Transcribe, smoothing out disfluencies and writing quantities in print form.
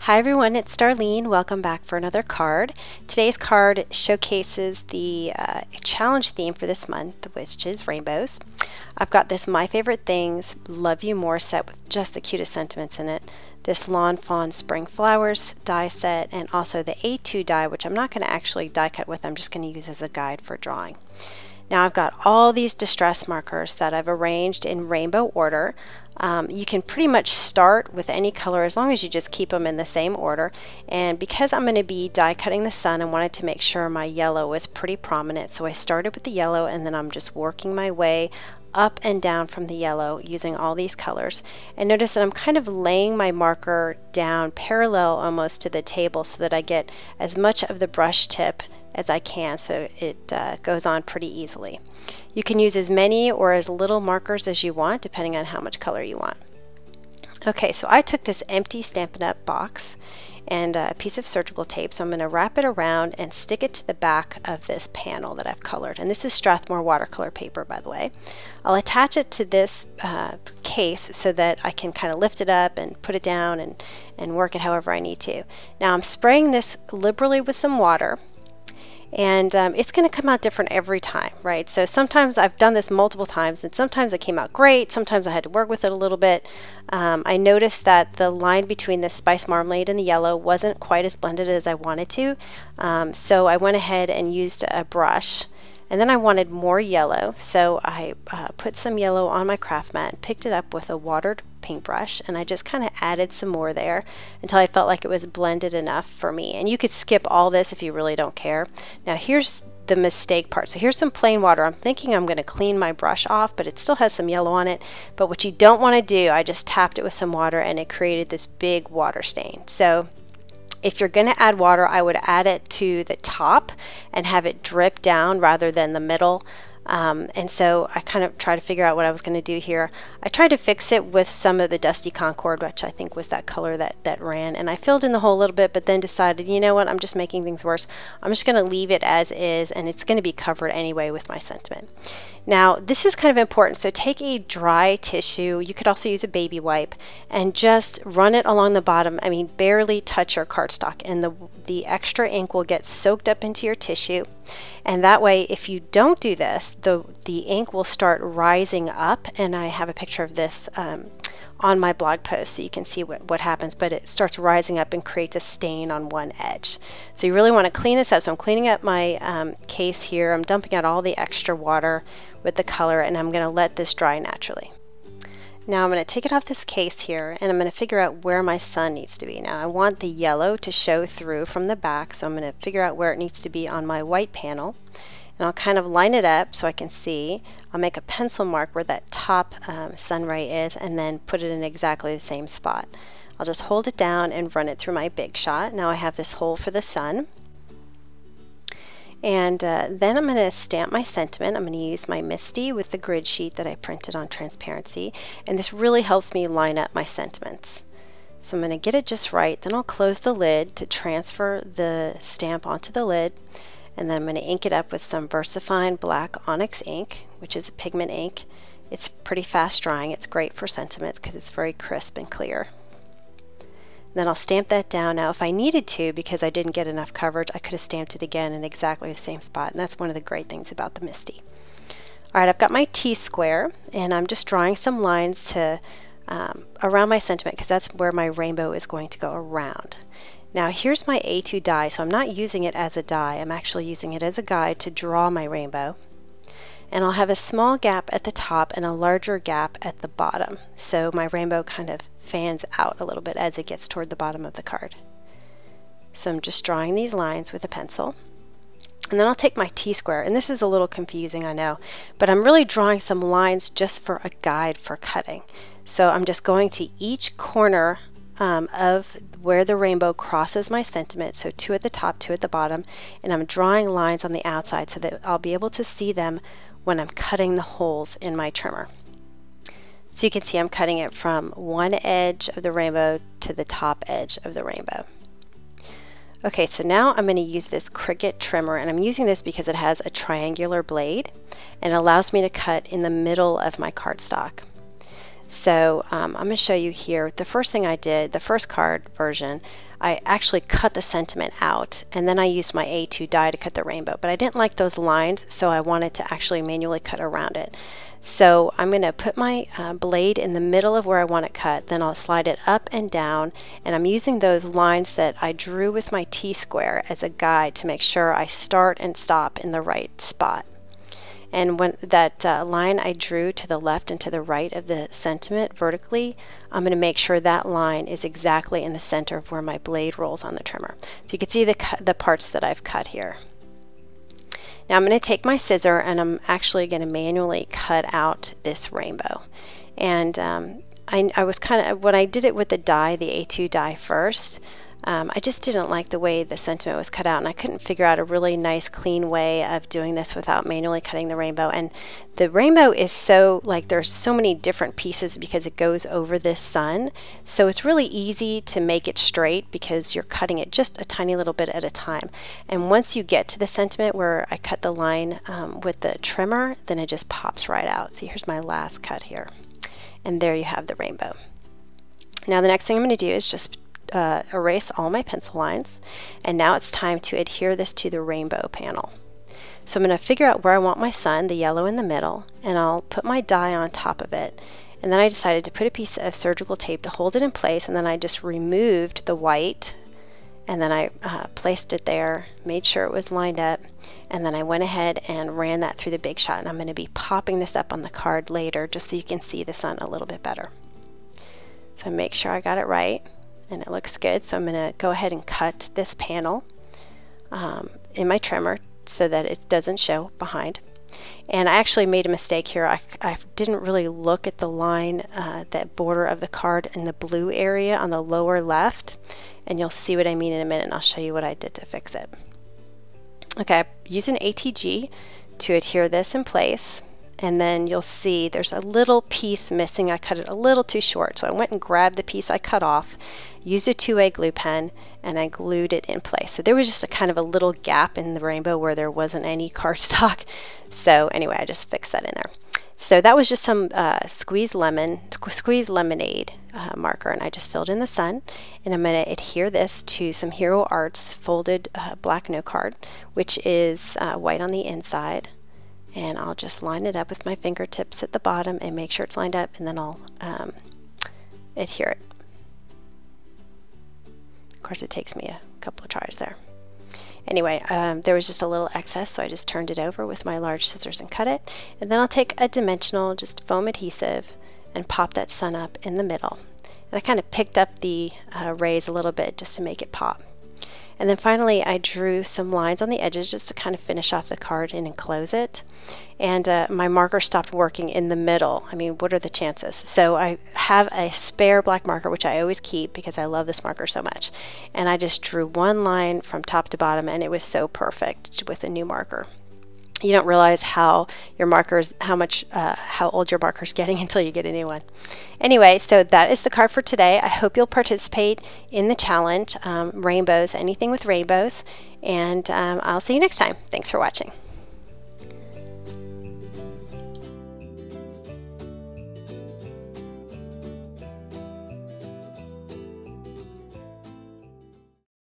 Hi everyone, it's Darlene. Welcome back for another card. Today's card showcases the challenge theme for this month, which is rainbows. I've got this My Favorite Things Love You More set with just the cutest sentiments in it, this Lawn Fawn Spring Flowers die set, and also the A2 die, which I'm not going to actually die cut with, I'm just going to use as a guide for drawing. Now I've got all these distress markers that I've arranged in rainbow order. You can pretty much start with any color as long as you just keep them in the same order. And because I'm going to be die cutting the sun, I wanted to make sure my yellow was pretty prominent. So I started with the yellow and then I'm just working my way up and down from the yellow using all these colors. And notice that I'm kind of laying my marker down parallel almost to the table so that I get as much of the brush tip as I can, so it goes on pretty easily. You can use as many or as little markers as you want depending on how much color you want. Okay, so I took this empty Stampin' Up! Box and a piece of surgical tape, so I'm going to wrap it around and stick it to the back of this panel that I've colored. And this is Strathmore watercolor paper, by the way. I'll attach it to this case so that I can kind of lift it up and put it down and work it however I need to. Now I'm spraying this liberally with some water. And it's going to come out different every time, right? So sometimes I've done this multiple times and sometimes it came out great, sometimes I had to work with it a little bit. I noticed that the line between the spice marmalade and the yellow wasn't quite as blended as I wanted to, so I went ahead and used a brush. And then I wanted more yellow, so I put some yellow on my craft mat and picked it up with a watered paintbrush, and I just kind of added some more there until I felt like it was blended enough for me. And you could skip all this if you really don't care. Now here's the mistake part. So here's some plain water. I'm thinking I'm going to clean my brush off, but it still has some yellow on it. But what you don't want to do, I just tapped it with some water and it created this big water stain. So if you're going to add water, I would add it to the top and have it drip down rather than the middle. And so I kind of tried to figure out what I was going to do here. I tried to fix it with some of the Dusty Concord, which I think was that color that ran. And I filled in the hole a little bit, but then decided, you know what, I'm just making things worse. I'm just going to leave it as is, and it's going to be covered anyway with my sentiment. Now, this is kind of important, so take a dry tissue, you could also use a baby wipe, and just run it along the bottom. I mean, barely touch your cardstock, and the extra ink will get soaked up into your tissue. And that way, if you don't do this, the ink will start rising up, and I have a picture of this on my blog post so you can see what happens, but it starts rising up and creates a stain on one edge. So you really want to clean this up. So I'm cleaning up my case here. I'm dumping out all the extra water with the color, and I'm going to let this dry naturally. Now I'm going to take it off this case here, and I'm going to figure out where my sun needs to be. Now I want the yellow to show through from the back, so I'm going to figure out where it needs to be on my white panel. And I'll kind of line it up so I can see. I'll make a pencil mark where that top sun ray is and then put it in exactly the same spot. I'll just hold it down and run it through my Big Shot. Now I have this hole for the sun. And then I'm going to stamp my sentiment. I'm going to use my Misty with the grid sheet that I printed on transparency. And this really helps me line up my sentiments. So I'm going to get it just right. Then I'll close the lid to transfer the stamp onto the lid. And then I'm going to ink it up with some VersaFine Black Onyx ink, which is a pigment ink. It's pretty fast drying. It's great for sentiments because it's very crisp and clear. Then I'll stamp that down. Now if I needed to, because I didn't get enough coverage, I could have stamped it again in exactly the same spot, and that's one of the great things about the Misty. Alright, I've got my T-square, and I'm just drawing some lines to around my sentiment because that's where my rainbow is going to go around. Now here's my A2 die, so I'm not using it as a die, I'm actually using it as a guide to draw my rainbow. And I'll have a small gap at the top and a larger gap at the bottom, so my rainbow kind of fans out a little bit as it gets toward the bottom of the card. So I'm just drawing these lines with a pencil. And then I'll take my T-square, and this is a little confusing, I know, but I'm really drawing some lines just for a guide for cutting. So I'm just going to each corner of where the rainbow crosses my sentiment, so 2 at the top, 2 at the bottom, and I'm drawing lines on the outside so that I'll be able to see them when I'm cutting the holes in my trimmer. So you can see I'm cutting it from one edge of the rainbow to the top edge of the rainbow. Okay, so now I'm going to use this Cricut trimmer, and I'm using this because it has a triangular blade and allows me to cut in the middle of my cardstock. So I'm going to show you here. The first thing I did, the first card version, I actually cut the sentiment out, and then I used my A2 die to cut the rainbow. But I didn't like those lines, so I wanted to actually manually cut around it. So I'm going to put my blade in the middle of where I want it cut, then I'll slide it up and down, and I'm using those lines that I drew with my T-square as a guide to make sure I start and stop in the right spot. And when that line I drew to the left and to the right of the sentiment vertically, I'm going to make sure that line is exactly in the center of where my blade rolls on the trimmer. So you can see the parts that I've cut here. Now I'm going to take my scissor and I'm actually going to manually cut out this rainbow. And I was kind of, when I did it with the die, the A2 die first, I just didn't like the way the sentiment was cut out, and I couldn't figure out a really nice clean way of doing this without manually cutting the rainbow. And the rainbow is so, like, there's so many different pieces because it goes over this sun, so it's really easy to make it straight because you're cutting it just a tiny little bit at a time. And once you get to the sentiment where I cut the line with the trimmer, then it just pops right out. So here's my last cut here, and there you have the rainbow. Now the next thing I'm going to do is just erase all my pencil lines, and now it's time to adhere this to the rainbow panel. So I'm going to figure out where I want my sun, the yellow in the middle, and I'll put my die on top of it. And then I decided to put a piece of surgical tape to hold it in place, and then I just removed the white, and then I placed it there, made sure it was lined up, and then I went ahead and ran that through the Big Shot. And I'm going to be popping this up on the card later just so you can see the sun a little bit better. So make sure I got it right, and it looks good. So I'm going to go ahead and cut this panel in my trimmer so that it doesn't show behind. And I actually made a mistake here. I didn't really look at the line, that border of the card in the blue area on the lower left, and you'll see what I mean in a minute, and I'll show you what I did to fix it. Okay, I used an ATG to adhere this in place, and then you'll see there's a little piece missing. I cut it a little too short, so I went and grabbed the piece I cut off, used a 2A glue pen, and I glued it in place. So there was just a kind of a little gap in the rainbow where there wasn't any cardstock. So anyway, I just fixed that in there. So that was just some squeezed lemonade marker, and I just filled in the sun, and I'm going to adhere this to some Hero Arts folded black note card, which is white on the inside. And I'll just line it up with my fingertips at the bottom and make sure it's lined up, and then I'll adhere it. Of course, it takes me a couple of tries there. Anyway, there was just a little excess, so I just turned it over with my large scissors and cut it. And then I'll take a dimensional, just foam adhesive, and pop that sun up in the middle. And I kind of picked up the rays a little bit just to make it pop. And then finally I drew some lines on the edges just to kind of finish off the card and enclose it. And my marker stopped working in the middle. I mean, what are the chances? So I have a spare black marker, which I always keep because I love this marker so much. And I just drew one line from top to bottom, and it was so perfect with a new marker. You don't realize how your markers, how old your marker's getting until you get a new one. Anyway, so that is the card for today. I hope you'll participate in the challenge, rainbows, anything with rainbows, and I'll see you next time. Thanks for watching.